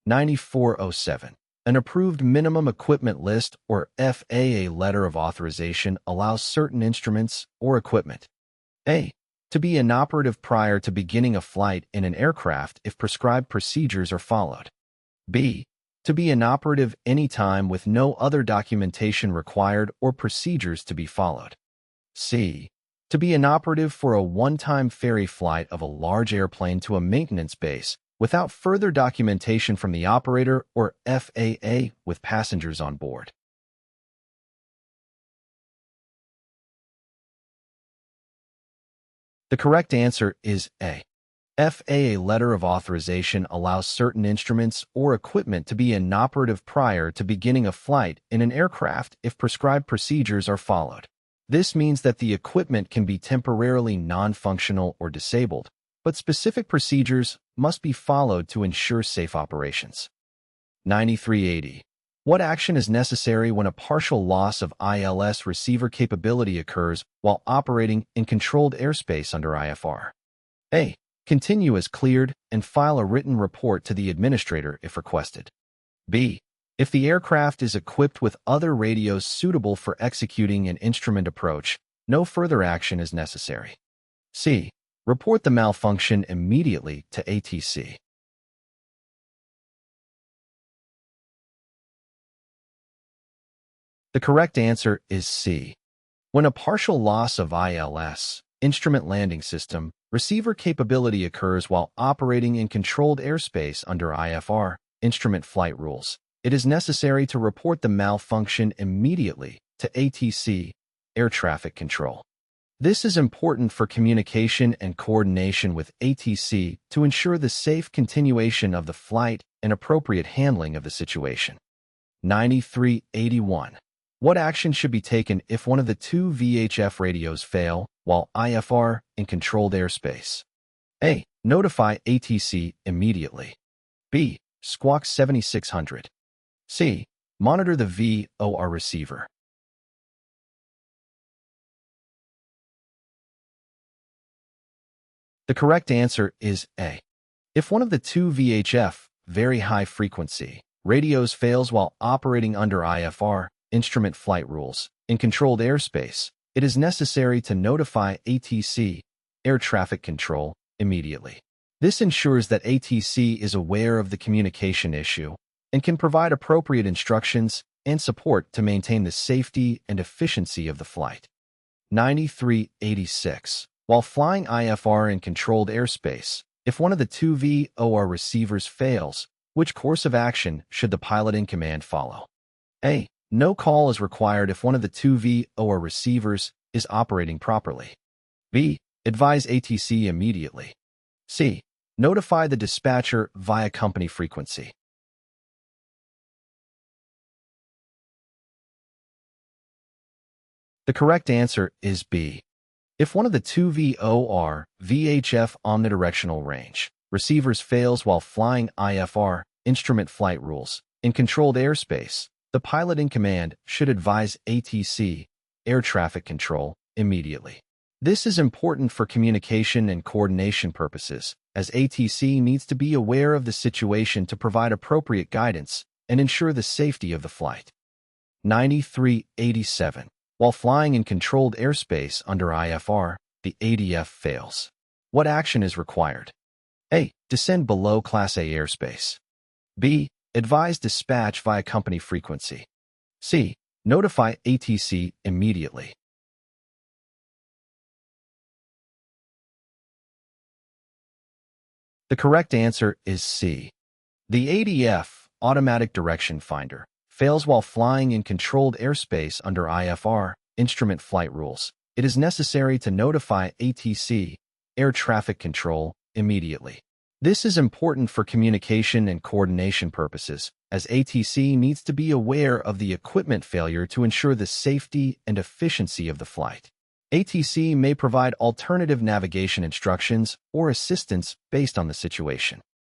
Q9407. An approved minimum equipment list or FAA letter of authorization allows certain instruments or equipment A. to be inoperative prior to beginning a flight in an aircraft if prescribed procedures are followed. B. to be inoperative anytime with no other documentation required or procedures to be followed. C. to be inoperative for a one-time ferry flight of a large airplane to a maintenance base without further documentation from the operator or FAA with passengers on board. The correct answer is A. FAA letter of authorization allows certain instruments or equipment to be inoperative prior to beginning a flight in an aircraft if prescribed procedures are followed. This means that the equipment can be temporarily non-functional or disabled, but specific procedures must be followed to ensure safe operations. 9380. What action is necessary when a partial loss of ILS receiver capability occurs while operating in controlled airspace under IFR? A. Continue as cleared and file a written report to the administrator if requested. B. If the aircraft is equipped with other radios suitable for executing an instrument approach, no further action is necessary. C. Report the malfunction immediately to ATC. The correct answer is C. When a partial loss of ILS, instrument landing system, receiver capability occurs while operating in controlled airspace under IFR, instrument flight rules, it is necessary to report the malfunction immediately to ATC, air traffic control. This is important for communication and coordination with ATC to ensure the safe continuation of the flight and appropriate handling of the situation. 9381. What action should be taken if one of the two VHF radios fail while IFR in controlled airspace? A. Notify ATC immediately. B. Squawk 7600. C. Monitor the VOR receiver. The correct answer is A. If one of the two VHF, very high frequency, radios fails while operating under IFR, instrument flight rules, in controlled airspace, it is necessary to notify ATC, air traffic control, immediately. This ensures that ATC is aware of the communication issue and can provide appropriate instructions and support to maintain the safety and efficiency of the flight. 9386. While flying IFR in controlled airspace, if one of the two VOR receivers fails, which course of action should the pilot in command follow? A. No call is required if one of the two VOR receivers is operating properly. B. Advise ATC immediately. C. Notify the dispatcher via company frequency. The correct answer is B. If one of the two VOR, VHF omnidirectional range, receivers fails while flying IFR, instrument flight rules, in controlled airspace, the pilot in command should advise ATC, air traffic control, immediately. This is important for communication and coordination purposes, as ATC needs to be aware of the situation to provide appropriate guidance and ensure the safety of the flight. 9387. While flying in controlled airspace under IFR, the ADF fails. What action is required? A. Descend below Class A airspace. B. Advise dispatch via company frequency. C. Notify ATC immediately. The correct answer is C. The ADF, Automatic Direction Finder, fails while flying in controlled airspace under IFR, instrument flight rules. It is necessary to notify ATC, air traffic control, immediately. This is important for communication and coordination purposes, as ATC needs to be aware of the equipment failure to ensure the safety and efficiency of the flight. ATC may provide alternative navigation instructions or assistance based on the situation.